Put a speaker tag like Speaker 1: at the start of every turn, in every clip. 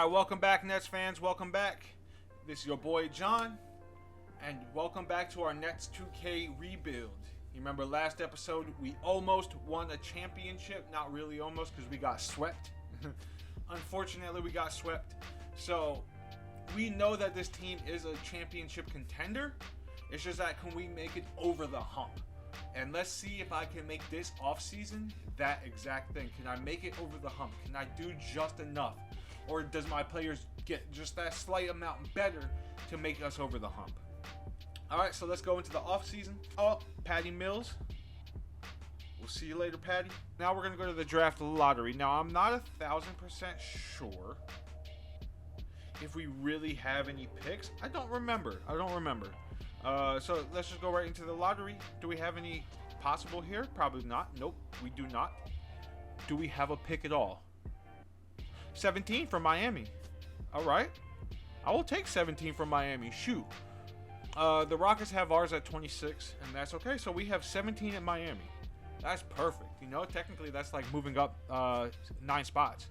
Speaker 1: Alright, welcome back, Nets fans. Welcome back. This is your boy John, and welcome back to our Nets 2K rebuild. You remember last episode, we almost won a championship. Not really almost, because we got swept. Unfortunately, we got swept. So, we know that this team is a championship contender. It's just that, can we make it over the hump? And let's see if I can make this offseason that exact thing. Can I make it over the hump? Can I do just enough? Or does my players get just that slight amount better to make us over the hump? Alright, so let's go into the offseason. Oh, Patty Mills. We'll see you later, Patty. Now we're going to go to the draft lottery. Now, I'm not 1,000% sure if we really have any picks. I don't remember. So let's just go right into the lottery. Do we have any possible here? Probably not. Nope, we do not. Do we have a pick at all? 17 from Miami. All right. I will take 17 from Miami. Shoot. The Rockets have ours at 26, and that's okay. So we have 17 in Miami. That's perfect. You know, technically that's like moving up 9 spots.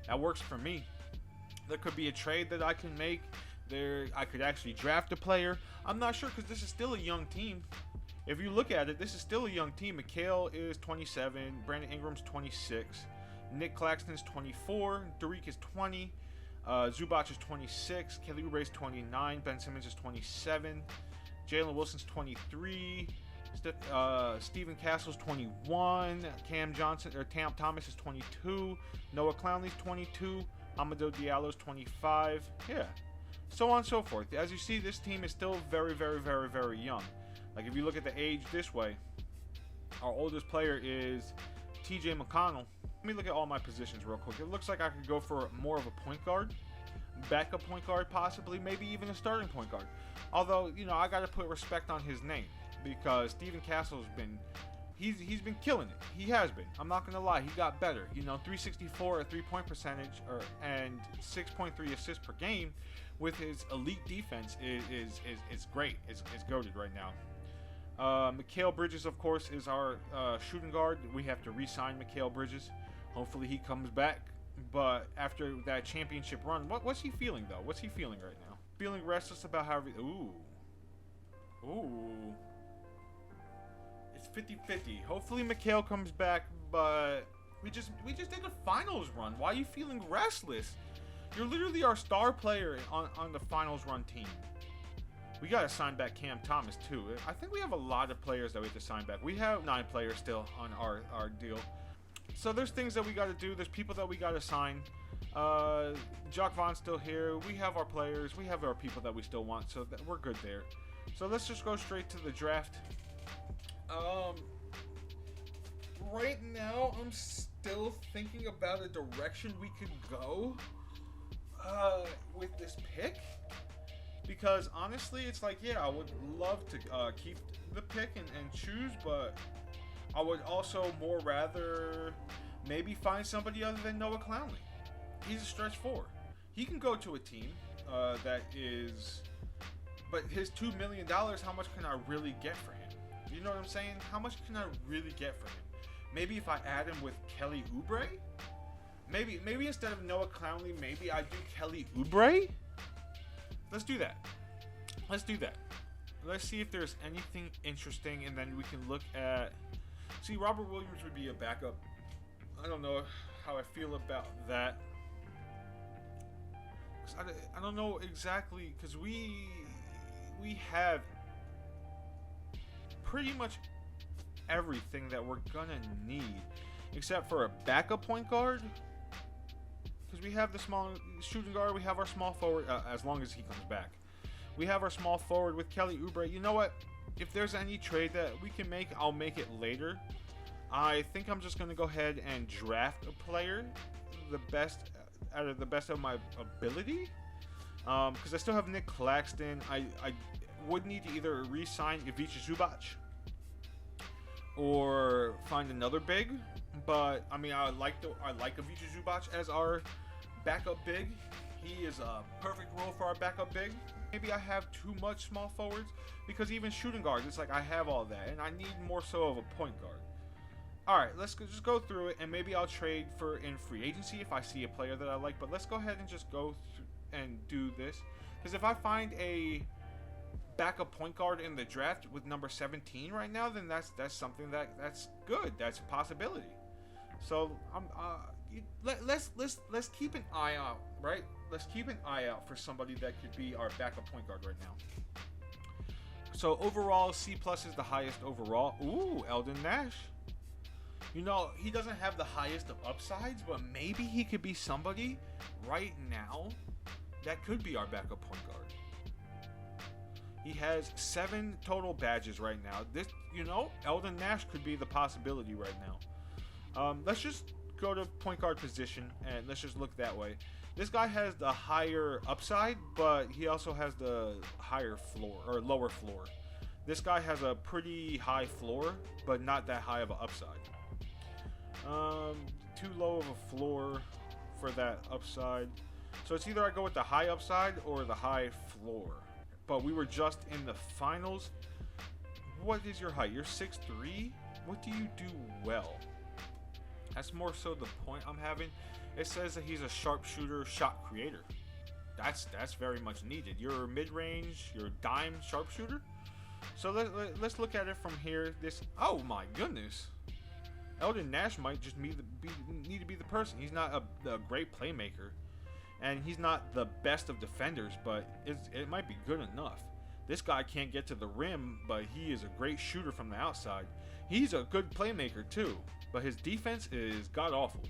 Speaker 1: That works for me. There could be a trade that I can make. I could actually draft a player. I'm not sure because this is still a young team. If you look at it, this is still a young team. Mikal is 27. Brandon Ingram's 26. Nick Claxton's 24. Derek is 20. Zubac is 26. Kelly Oubre's 29. Ben Simmons is 27. Jalen Wilson's 23. Stephen Castle's 21. Cam Thomas is 22. Noah Clowney's 22. Amadou Diallo's 25. Yeah. So on and so forth. As you see, this team is still very, very, very, very young. Like, if you look at the age this way, our oldest player is TJ McConnell. Let me look at all my positions real quick. It looks like I could go for more of a point guard, backup point guard possibly, maybe even a starting point guard. Although, you know, I got to put respect on his name because Stephen Castle's been, he's been killing it. He has been. I'm not going to lie. He got better. You know, 364 at three-point percentage and 6.3 assists per game with his elite defense is great. It's goated right now. Mikal Bridges, of course, is our shooting guard. We have to re-sign Mikal Bridges. Hopefully he comes back. But after that championship run, what's he feeling, though? What's he feeling right now? Feeling restless about how Ooh. It's 50-50. Hopefully Mikal comes back, but we just did a finals run. Why are you feeling restless? You're literally our star player on the finals run team. We got to sign back Cam Thomas, too. I think we have a lot of players that we have to sign back. We have 9 players still on our deal. So there's things that we got to do. There's people that we got to sign. Jock Vaughn's still here. We have our players. We have our people that we still want. So we're good there. So let's just go straight to the draft. Right now, I'm still thinking about a direction we could go with this pick. Because honestly, it's like, yeah, I would love to keep the pick and choose, but I would also more rather maybe find somebody other than Noah Clowney. He's a stretch 4. He can go to a team that is, but his $2 million, how much can I really get for him? You know what I'm saying? How much can I really get for him? Maybe if I add him with Kelly Oubre? Maybe instead of Noah Clowney, maybe I do Kelly Oubre? Let's do that. Let's see if there's anything interesting, and then we can look at... See, Robert Williams would be a backup. I don't know how I feel about that. I don't know exactly, because we have pretty much everything that we're gonna need, except for a backup point guard. Because we have the small shooting guard, we have our small forward, as long as he comes back. We have our small forward with Kelly Oubre. You know what? If there's any trade that we can make, I'll make it later. I think I'm just going to go ahead and draft a player, out of the best of my ability. Because I still have Nick Claxton. I would need to either re-sign Ivica Zubac or find another big. But I mean, I like Ivica Zubac as our backup big. He is a perfect role for our backup big. Maybe I have too much small forwards, because even shooting guards, it's like I have all that, and I need more so of a point guard. All right, just go through it, and maybe I'll trade for in free agency if I see a player that I like. But let's go ahead and just go and do this, because if I find a backup point guard in the draft with number 17 right now, then that's something that's good. That's a possibility. So let's keep an eye out, right? Let's keep an eye out for somebody that could be our backup point guard right now. So overall, C+ is the highest overall. Ooh, Eldon Nash. You know, he doesn't have the highest of upsides, but maybe he could be somebody right now that could be our backup point guard. He has 7 total badges right now. This, you know, Eldon Nash could be the possibility right now. Let's just go to point guard position and let's just look that way. This guy has the higher upside, but he also has the higher floor or lower floor. This guy has a pretty high floor, but not that high of an upside. Too low of a floor for that upside. So it's either I go with the high upside or the high floor. But we were just in the finals. What is your height? You're 6'3"? What do you do well? That's more so the point I'm having. It says that he's a sharpshooter, shot creator. That's very much needed. You're mid-range, you're dime sharpshooter. So let's look at it from here. Oh my goodness. Eldon Nash might just need to be the person. He's not a great playmaker, and he's not the best of defenders, but it might be good enough. This guy can't get to the rim, but he is a great shooter from the outside. He's a good playmaker too, but his defense is god-awful.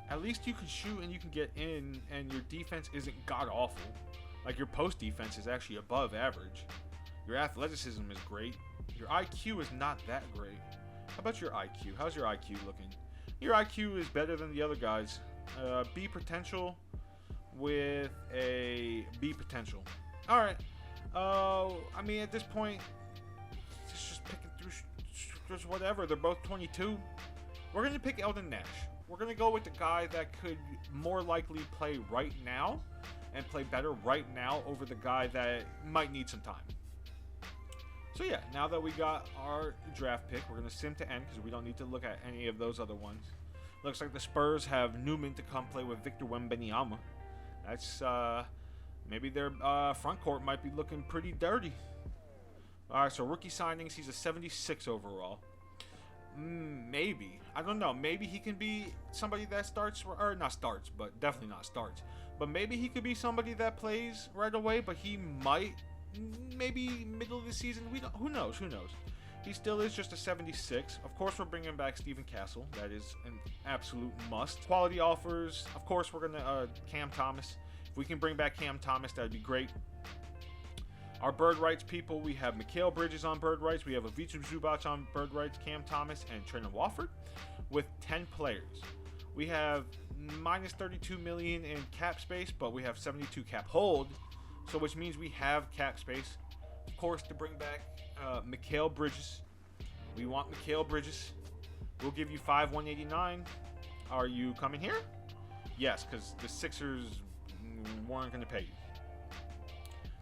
Speaker 1: At least you can shoot and you can get in, and your defense isn't god-awful. Like, your post defense is actually above average. Your athleticism is great. Your IQ is not that great. How about your IQ? How's your IQ looking? Your IQ is better than the other guys. B potential with a B potential. All right. I mean, at this point, it's just picking through just whatever. They're both 22. We're going to pick Eldon Nash. We're going to go with the guy that could more likely play right now and play better right now over the guy that might need some time. So yeah, now that we got our draft pick, we're going to sim to end because we don't need to look at any of those other ones. Looks like the Spurs have Newman to come play with Victor Wembanyama. That's, maybe their front court might be looking pretty dirty. Alright, so rookie signings, he's a 76 overall. Maybe. I don't know. Maybe he can be somebody that starts, or not starts, but definitely not starts. But maybe he could be somebody that plays right away, but he might, maybe middle of the season. Who knows? Who knows? He still is just a 76. Of course, we're bringing back Stephen Castle. That is an absolute must. Quality offers. Of course, we're going to Cam Thomas. If we can bring back Cam Thomas, that would be great. Our bird rights people, we have Mikal Bridges on bird rights. We have Ivica Zubac on bird rights, Cam Thomas, and Trendon Watford with 10 players. We have minus 32 million in cap space, but we have 72 cap hold, so which means we have cap space, of course, to bring back Mikal Bridges. We want Mikal Bridges. We'll give you 189. Are you coming here? Yes, because the Sixers weren't going to pay you.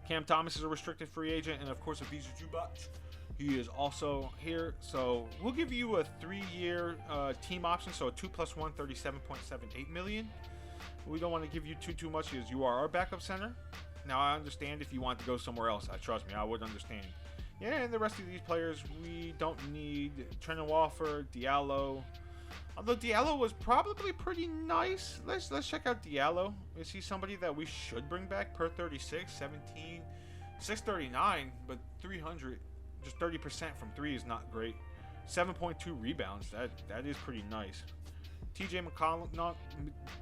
Speaker 1: Cam Thomas is a restricted free agent, and of course, Ivica Zubac, he is also here. So we'll give you a 3-year team option, so a 2 + 1, 37.78 million. We don't want to give you too much, as you are our backup center. Now, I understand if you want to go somewhere else. Trust me, I would understand. Yeah, and the rest of these players, we don't need. Trendon Watford, Diallo. Although Diallo was probably pretty nice. Let's check out Diallo. Is he somebody that we should bring back? Per 36, 17, 639, but 300. Just 30% from 3 is not great. 7.2 rebounds. That is pretty nice. TJ McConnell. Not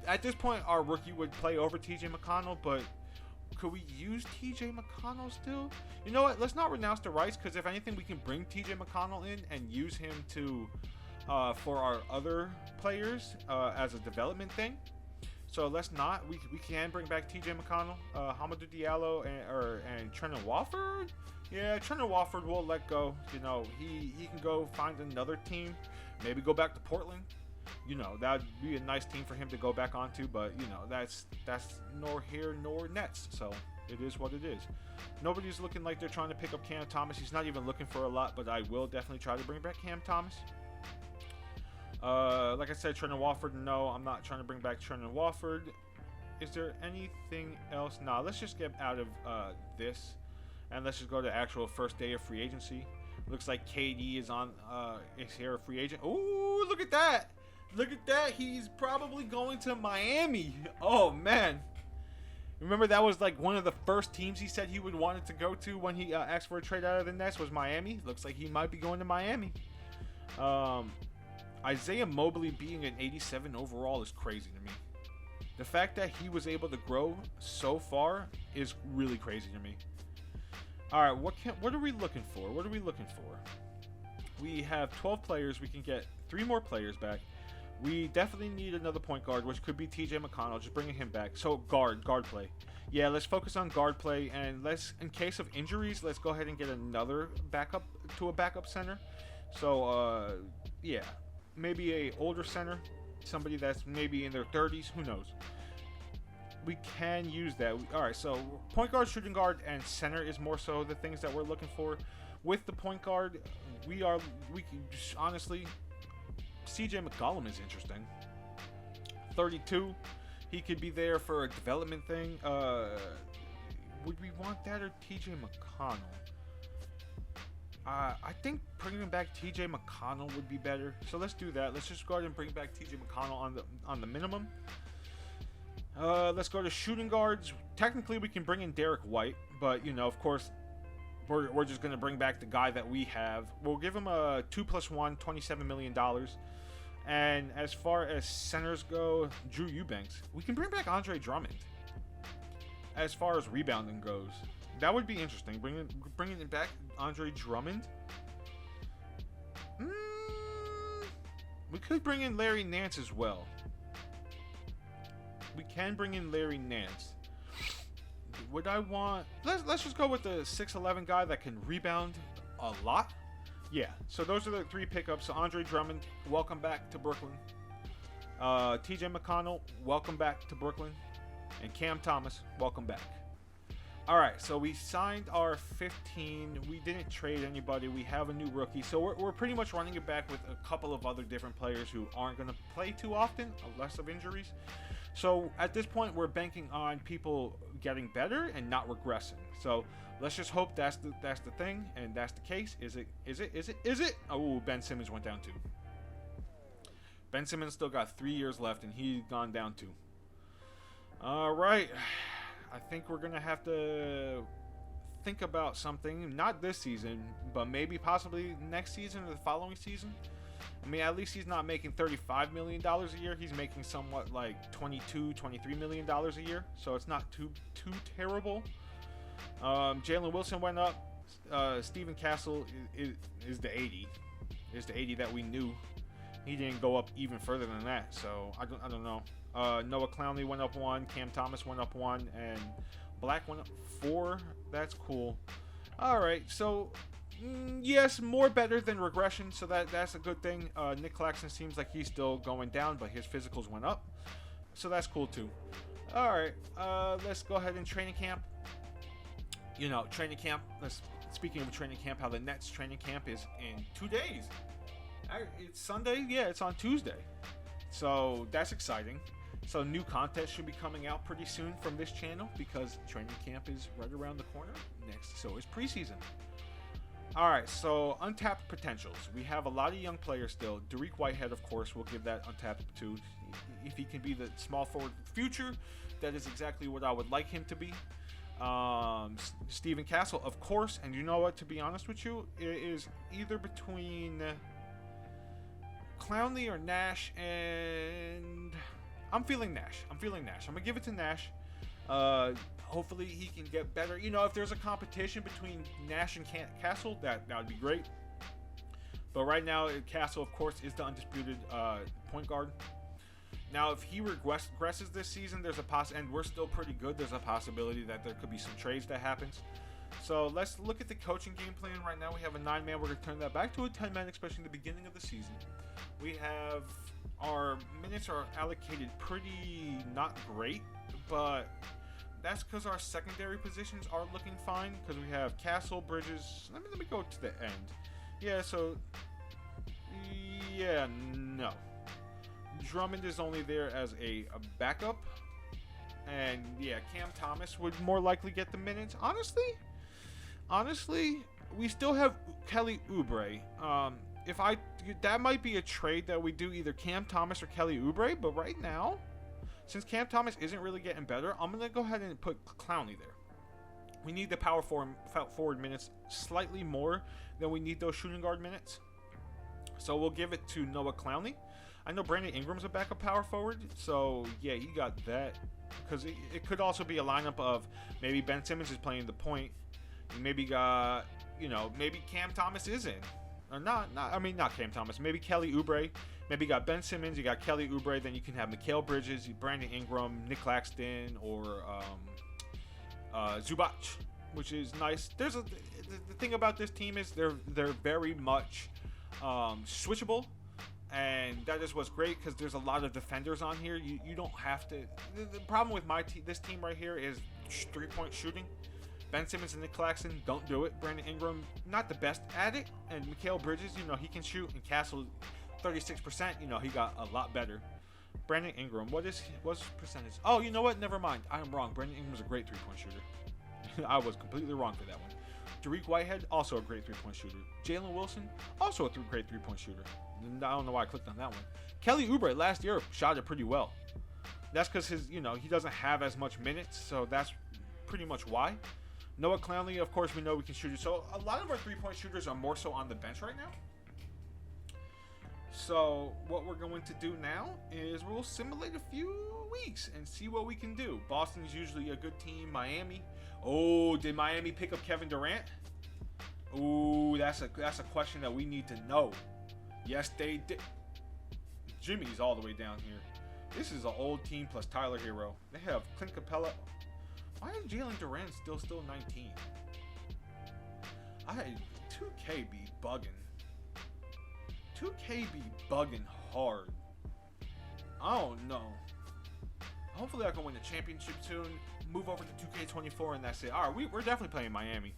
Speaker 1: at this point, our rookie would play over TJ McConnell, but could we use TJ McConnell still? You know what? Let's not renounce the rights, because if anything, we can bring TJ McConnell in and use him to for our other players as a development thing. So let's not. We can bring back TJ McConnell, Hamidou Diallo, and Trendon Watford. Yeah, Trendon Watford will let go. You know, he can go find another team. Maybe go back to Portland. You know, that'd be a nice team for him to go back onto. But you know, that's nor here nor Nets. So It is what it is. Nobody's looking like they're trying to pick up Cam Thomas. He's not even looking for a lot, but I will definitely try to bring back Cam Thomas. Like I said, Trendon Watford, no, I'm not trying to bring back Trendon Watford. Is there anything else? Nah, let's just get out of this, and let's just go to actual first day of free agency. Looks like KD is here a free agent. Ooh, look at that! Look at that! He's probably going to Miami. Oh man! Remember that was like one of the first teams he said he would want it to go to when he asked for a trade out of the Nets was Miami. Looks like he might be going to Miami. Isaiah Mobley being an 87 overall is crazy to me. The fact that he was able to grow so far is really crazy to me. All right, what are we looking for? What are we looking for? We have 12 players. We can get 3 more players back. We definitely need another point guard, which could be TJ McConnell. Just bringing him back. So guard play. Yeah, let's focus on guard play, and in case of injuries, let's go ahead and get another backup center. So yeah, maybe a older center. Somebody that's maybe in their 30s, who knows. We can use that. All right, so point guard, shooting guard, and center is more so the things that we're looking for. With the point guard, we can just, honestly, CJ McCollum is interesting. 32, he could be there for a development thing. Would we want that or TJ McConnell? I think bringing back TJ McConnell would be better. So let's do that. Let's just go ahead and bring back TJ McConnell on the minimum. Let's go to shooting guards. Technically, we can bring in Derek White, but you know, of course, we're just gonna bring back the guy that we have. We'll give him a 2+1, $27 million. And as far as centers go, Drew Eubanks. We can bring back Andre Drummond. As far as rebounding goes, that would be interesting. Bringing it back, Andre Drummond. We could bring in Larry Nance as well. We can bring in Larry Nance. Would I want... Let's just go with the 6'11 guy that can rebound a lot. Yeah, so those are the 3 pickups. So Andre Drummond, welcome back to Brooklyn. TJ McConnell, welcome back to Brooklyn. And Cam Thomas, welcome back. Alright, so we signed our 15. We didn't trade anybody. We have a new rookie. So we're pretty much running it back with a couple of other different players who aren't going to play too often, unless of injuries. So at this point, we're banking on people getting better and not regressing. So let's just hope that's the thing, and that's the case. Is it? Oh, Ben Simmons went down too. Ben Simmons still got 3 years left, and he's gone down too. All right. I think we're going to have to think about something. Not this season, but maybe possibly next season or the following season. I mean, at least he's not making $35 million a year. He's making somewhat like $22, $23 million a year. So it's not too terrible. Jalen Wilson went up. Steven Castle is the 80. Is the 80 that we knew. He didn't go up even further than that. So I don't know. Noah Clowney went up 1. Cam Thomas went up 1. And Black went up 4. That's cool. All right. So... yes, more better than regression, so that's a good thing. Nick Claxton seems like he's still going down, but his physicals went up, so that's cool too. All right, let's go ahead and training camp. You know, training camp. Speaking of training camp, how the Nets training camp is in 2 days. It's Sunday. Yeah, it's on Tuesday, so that's exciting. So new content should be coming out pretty soon from this channel because training camp is right around the corner next. So is preseason. Alright, so untapped potentials. We have a lot of young players still. Dariq Whitehead, of course, we'll give that untapped to. If he can be the small forward future, that is exactly what I would like him to be. Steven Castle, of course, and you know what, to be honest with you, it is either between Clowney or Nash, and I'm feeling Nash. I'm going to give it to Nash. Hopefully he can get better. You know, if there's a competition between Nash and Castle, that would be great. But right now, Castle, of course, is the undisputed point guard. Now, if he regresses this season, and we're still pretty good, there's a possibility that there could be some trades that happens. So let's look at the coaching game plan. Right now, we have a 9-man. We're going to turn that back to a 10-man, especially in the beginning of the season. We have our minutes are allocated pretty not great, but that's because our secondary positions are looking fine. Because we have Castle, Bridges. Let me go to the end. Yeah, so yeah, no. Drummond is only there as a backup, and yeah, Cam Thomas would more likely get the minutes. Honestly, we still have Kelly Oubre. That might be a trade that we do, either Cam Thomas or Kelly Oubre. But right now, since Cam Thomas isn't really getting better, I'm gonna go ahead and put Clowney there. We need the power forward minutes slightly more than we need those shooting guard minutes. So we'll give it to Noah Clowney. I know Brandon Ingram's a backup power forward, so yeah, he got that. Because it could also be a lineup of maybe Ben Simmons is playing the point. You maybe got, maybe Cam Thomas is in. Or not Cam Thomas. Maybe Kelly Oubre. Maybe you got Ben Simmons, you got Kelly Oubre, then you can have Mikal Bridges, Brandon Ingram, Nick Claxton, or Zubac, which is nice. The thing about this team is they're very much switchable, and that is what's great because there's a lot of defenders on here. You don't have to. The problem with this team right here is 3-point shooting. Ben Simmons and Nick Claxton don't do it. Brandon Ingram, not the best at it, and Mikal Bridges, he can shoot. And Castle, 36%. He got a lot better. Brandon Ingram, what's his percentage? Oh, you know what? Never mind. I am wrong. Brandon Ingram's a great 3-point shooter. I was completely wrong for that one. Dariq Whitehead, also a great 3-point shooter. Jalen Wilson, also a great 3-point shooter. I don't know why I clicked on that one. Kelly Oubre last year shot it pretty well. That's because he doesn't have as much minutes, so that's pretty much why. Noah Clowney, of course, we know we can shoot it. So a lot of our 3-point shooters are more so on the bench right now. So what we're going to do now is we'll simulate a few weeks and see what we can do. Boston's usually a good team. Miami. Oh, did Miami pick up Kevin Durant? Ooh, that's a question that we need to know. Yes, they did. Jimmy's all the way down here. This is an old team plus Tyler Hero. They have Clint Capella. Why is Jalen Durant still 19? 2K be bugging. 2K be bugging hard. I don't know. Hopefully I can win the championship soon. Move over to 2K24 and that's it. All right, we're definitely playing Miami.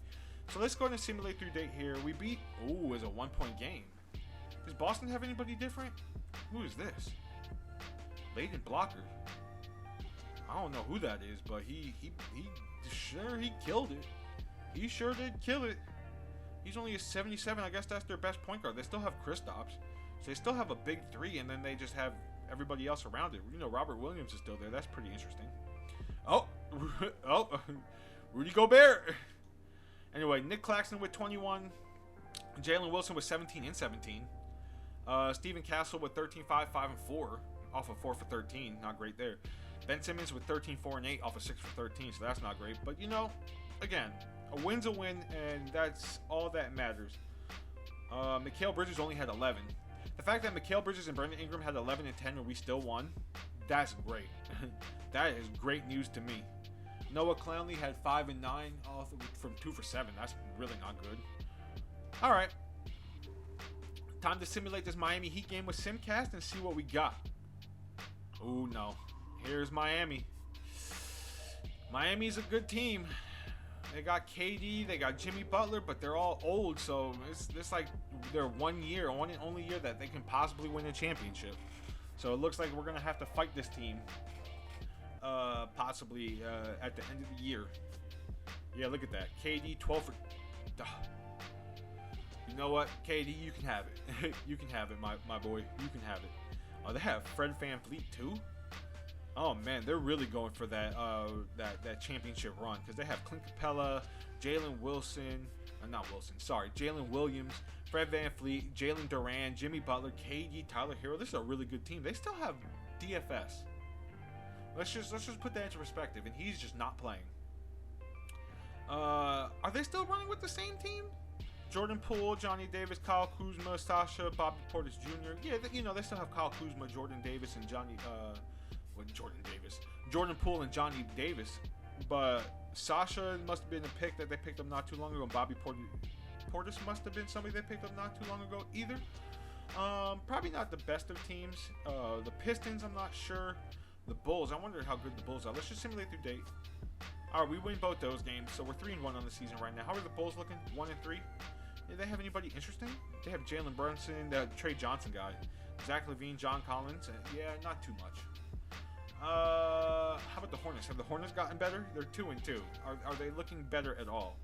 Speaker 1: So let's go ahead and simulate through date here. We beat. Ooh, it's a 1-point game. Does Boston have anybody different? Who is this? Leighton Blocker. I don't know who that is, but he killed it. He sure did kill it. He's only a 77. I guess that's their best point guard. They still have Kristaps. So they still have a big three, and then they just have everybody else around it. Robert Williams is still there. That's pretty interesting. Oh, Rudy Gobert. Anyway, Nick Claxton with 21. Jalen Wilson with 17 and 17. Steven Castle with 13, 5, 5, and 4. Off of 4 for 13. Not great there. Ben Simmons with 13, 4, and 8 off of 6 for 13. So that's not great. But, again, a win's a win, and that's all that matters. Mikal Bridges only had 11. The fact that Mikal Bridges and Brandon Ingram had 11 and 10 and we still won, that's great. That is great news to me. Noah Clowney had 5 and 9 from 2 for 7. That's really not good. All right. Time to simulate this Miami Heat game with Simcast and see what we got. Oh, no. Here's Miami. Miami's a good team. They got KD, they got Jimmy Butler, but they're all old, so it's like their one and only year that they can possibly win a championship. So it looks like we're going to have to fight this team possibly at the end of the year. Yeah, look at that. KD 12 for... You know what? KD, you can have it. You can have it, my boy. You can have it. Oh, they have Fred VanVleet too? Oh man, they're really going for that championship run because they have Clint Capella, Jalen Wilson, Jalen Williams, Fred VanVleet, Jalen Duran, Jimmy Butler, KD, Tyler Hero. This is a really good team. They still have DFS. Let's just put that into perspective, and he's just not playing. Are they still running with the same team? Jordan Poole, Johnny Davis, Kyle Kuzma, Sasha, Bobby Portis Jr. Yeah, they still have Kyle Kuzma, Jordan Davis, and Jordan Poole and Johnny Davis. But Sasha must have been a pick that they picked up not too long ago, and Bobby Portis must have been somebody they picked up not too long ago either. Probably not the best of teams. The Pistons, I'm not sure. The Bulls, I wonder how good the Bulls are. Let's just simulate through date. All right, we win both those games, so we're 3-1 on the season right now. How are the Bulls looking? 1-3. Do they have anybody interesting? They have Jalen Brunson, the Trey Johnson guy, Zach LaVine, John Collins. Yeah, not too much. How about the Hornets? Have the Hornets gotten better? They're 2-2. Are they looking better at all?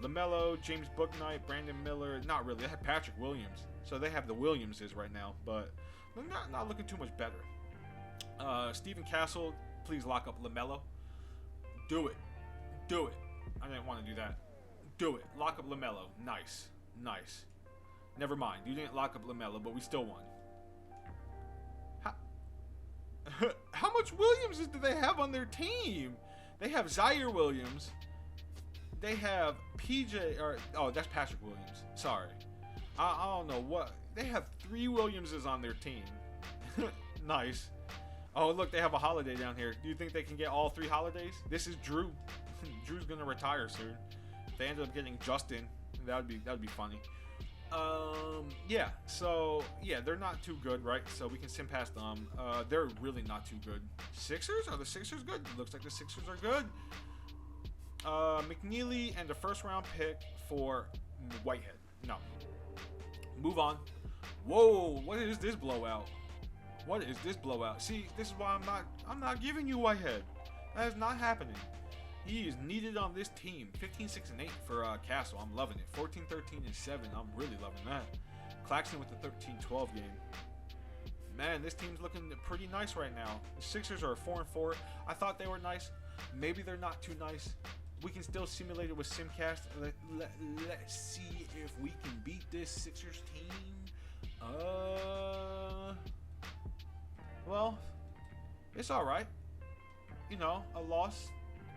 Speaker 1: LaMelo, James Bouknight, Brandon Miller. Not really. They have Patrick Williams, so they have the Williamses right now, but they're not looking too much better. Stephen Castle, please lock up LaMelo. Do it. Do it. I didn't want to do that. Do it. Lock up LaMelo. Nice. Nice. Never mind. You didn't lock up LaMelo, but we still won. How much Williamses do they have on their team? They have Zaire Williams. They have PJ, that's Patrick Williams. Sorry. I don't know what. They have 3 Williamses on their team. Nice. Oh, look, they have a Holiday down here. Do you think they can get all 3 Holidays? This is Drew. Drew's gonna retire soon. If they end up getting Justin, that'd be funny. Yeah. So yeah, they're not too good, right? So we can sim past them. They're really not too good. Sixers? Are the Sixers good? Looks like the Sixers are good. McNeely and the first round pick for Whitehead. No. Move on. Whoa, what is this blowout? What is this blowout? See, this is why I'm not giving you Whitehead. That is not happening. He is needed on this team. 15-6-8 for Castle. I'm loving it. 14-13-7. I'm really loving that. Claxton with the 13-12 game. Man, this team's looking pretty nice right now. The Sixers are 4-4. I thought they were nice. Maybe they're not too nice. We can still simulate it with Simcast. Let's see if we can beat this Sixers team. Well, it's all right. You know, a loss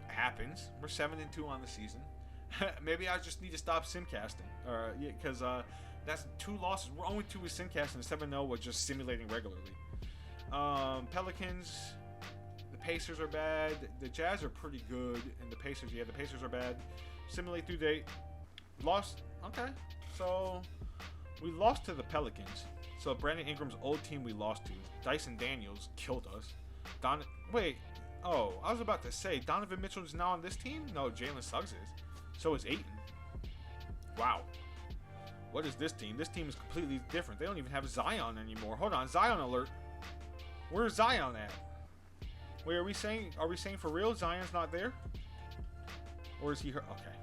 Speaker 1: happens. We're 7-2 on the season. Maybe I just need to stop simcasting. Yeah, because that's 2 losses. We're only 2 with simcasting, 7-0 with just simulating regularly. Pelicans. The Pacers are bad. The Jazz are pretty good, and the Pacers are bad. Simulate through date. Lost. Okay, so we lost to the Pelicans. So Brandon Ingram's old team we lost to. Dyson Daniels killed us. I was about to say, Donovan Mitchell is now on this team? No, Jalen Suggs is. So is Ayton. Wow. What is this team? This team is completely different. They don't even have Zion anymore. Hold on, Zion alert. Where's Zion at? Wait, are we saying for real Zion's not there? Or is he hurt? Okay.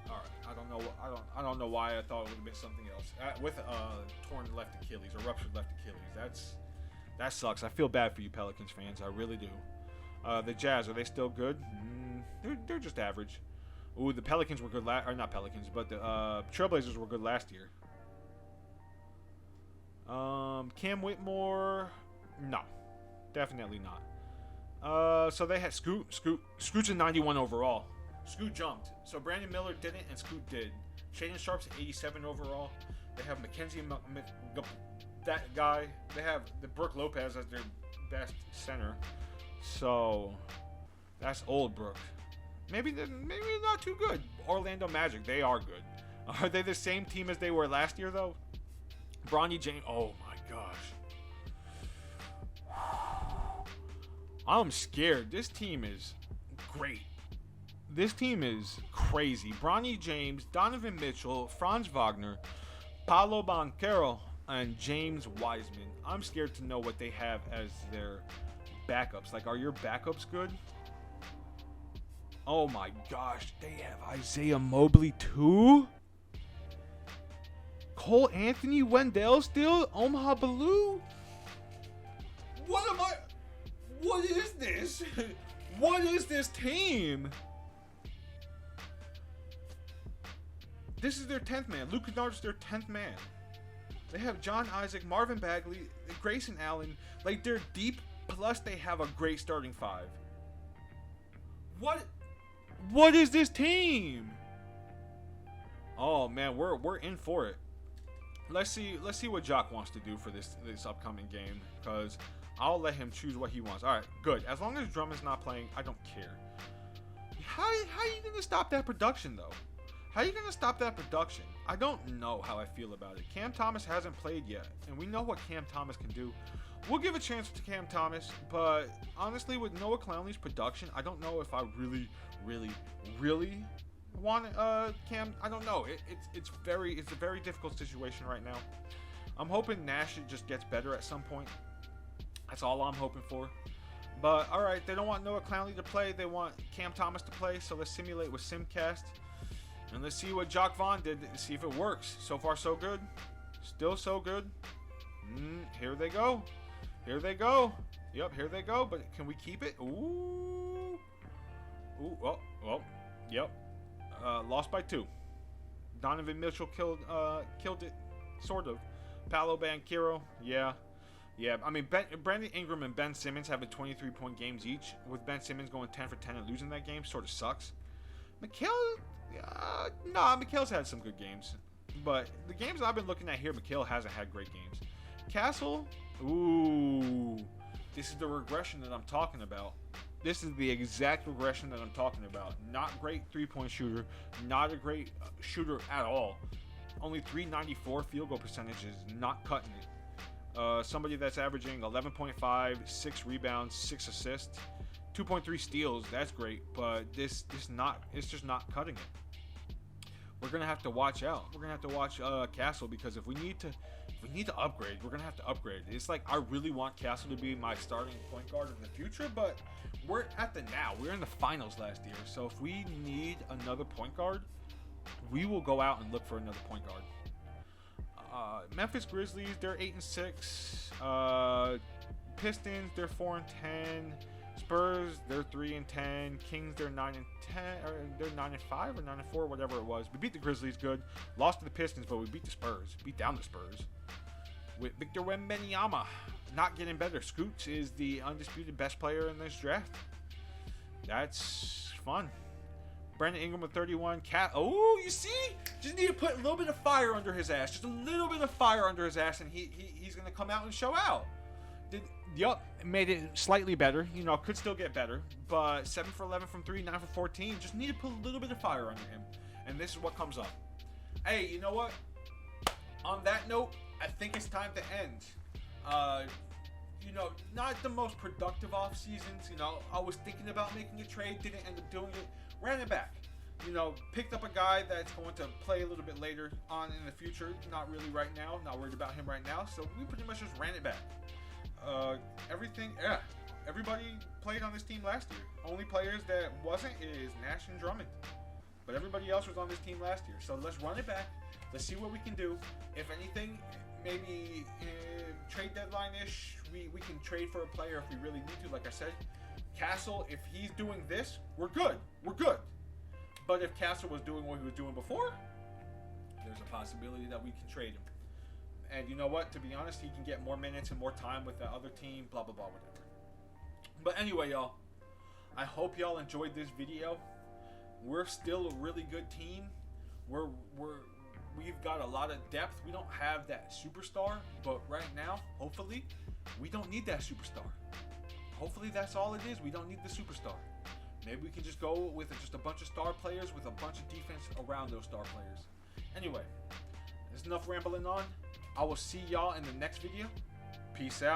Speaker 1: All right. I don't know why I thought it would have been something else. With torn left Achilles or ruptured left Achilles. That sucks. I feel bad for you Pelicans fans. I really do. The Jazz, are they still good? They're just average. Ooh, the Pelicans were good not Pelicans, but the Trailblazers were good last year. Cam Whitmore, no, definitely not. So they had Scoot's a 91 overall. Scoot jumped. So Brandon Miller didn't, and Scoot did. Shaedon Sharp's 87 overall. They have Mackenzie, that guy. They have the Brook Lopez as their best center. So that's old Brook. Maybe not too good. Orlando Magic, they are good. Are they the same team as they were last year though? Bronny James. Oh my gosh. I'm scared. This team is great. This team is crazy. Bronny James, Donovan Mitchell, Franz Wagner, Paolo Banchero, and James Wiseman. I'm scared to know what they have as their backups. Like, are your backups good? Oh my gosh. They have Isaiah Mobley too? Cole Anthony, Wendell still? Omaha Blue? What is this? What is this team? This is their 10th man. Luke Kennard's their 10th man. They have John Isaac, Marvin Bagley, Grayson Allen. Like, they're deep, plus they have a great starting 5. What is this team? Oh man, we're in for it. Let's see what Jock wants to do for this upcoming game, because I'll let him choose what he wants. All right, good. As long as Drummond's not playing, I don't care. How are you gonna stop that production though? How are you gonna stop that production? I don't know how I feel about it. Cam Thomas hasn't played yet, and we know what Cam Thomas can do. we'll give a chance to Cam Thomas, but honestly, with Noah Clowney's production, I don't know if I really want Cam. I don't know. It's a very difficult situation right now. I'm hoping Nash just gets better at some point. That's all I'm hoping for. But all right, they don't want Noah Clowney to play. They want Cam Thomas to play. So let's simulate with Simcast, and let's see what Jacques Vaughn did. See if it works. So far, so good. Still so good. Here they go. Here they go. Yep, here they go. But can we keep it? Ooh. Ooh. Well. Yep. Lost by 2. Donovan Mitchell killed it, sort of. Paolo Banchero, yeah. I mean, Brandon Ingram and Ben Simmons having 23-point games each, with Ben Simmons going 10 for 10 and losing that game, sort of sucks. Mikhail's had some good games, but the games I've been looking at here, Mikhail hasn't had great games. Castle, ooh, this is the regression that I'm talking about. This is the exact regression that I'm talking about. Not great three-point shooter, not a great shooter at all. Only .394 field goal percentage is not cutting it. Somebody that's averaging 11.5, 6 rebounds, 6 assists, 2.3 steals. That's great, but it's just not cutting it. We're gonna have to watch out. We're gonna have to watch Castle, because if we need to upgrade, we're gonna have to upgrade. It's like I really want Castle to be my starting point guard in the future, but we're at the now. We're in the finals last year, so if we need another point guard, we will go out and look for another point guard. Memphis Grizzlies, they're 8-6. Pistons, they're 4-10. Spurs, they're 3-10. Kings, they're 9-10. Or they're 9-5 or 9-4, whatever it was. We beat the Grizzlies good. Lost to the Pistons, but we beat the Spurs. Beat down the Spurs. With Victor Wembanyama not getting better. Scoots is the undisputed best player in this draft. That's fun. Brandon Ingram with 31. Oh, you see? Just need to put a little bit of fire under his ass. Just a little bit of fire under his ass, and he's going to come out and show out. Made it slightly better. You know, could still get better. But 7 for 11 from 3, 9 for 14. Just need to put a little bit of fire under him. And this is what comes up. Hey, you know what? On that note, I think it's time to end. You know, not the most productive off seasons. You know, I was thinking about making a trade, didn't end up doing it. Ran it back. You know, picked up a guy that's going to play a little bit later on in the future. Not really right now. Not worried about him right now. So we pretty much just ran it back. Everybody played on this team last year. Only players that wasn't is Nash and Drummond. But everybody else was on this team last year. So let's run it back. Let's see what we can do. If anything, maybe trade deadline-ish, we can trade for a player if we really need to. Like I said, Castle, if he's doing this, we're good. We're good. But if Castle was doing what he was doing before, there's a possibility that we can trade him. And you know what? To be honest, he can get more minutes and more time with the other team, blah, blah, blah, whatever. But anyway, y'all, I hope y'all enjoyed this video. We're still a really good team. We've got a lot of depth. We don't have that superstar, but right now, hopefully, we don't need that superstar. Hopefully that's all it is. We don't need the superstar. Maybe we can just go with just a bunch of star players with a bunch of defense around those star players. Anyway, there's enough rambling on. I will see y'all in the next video. Peace out.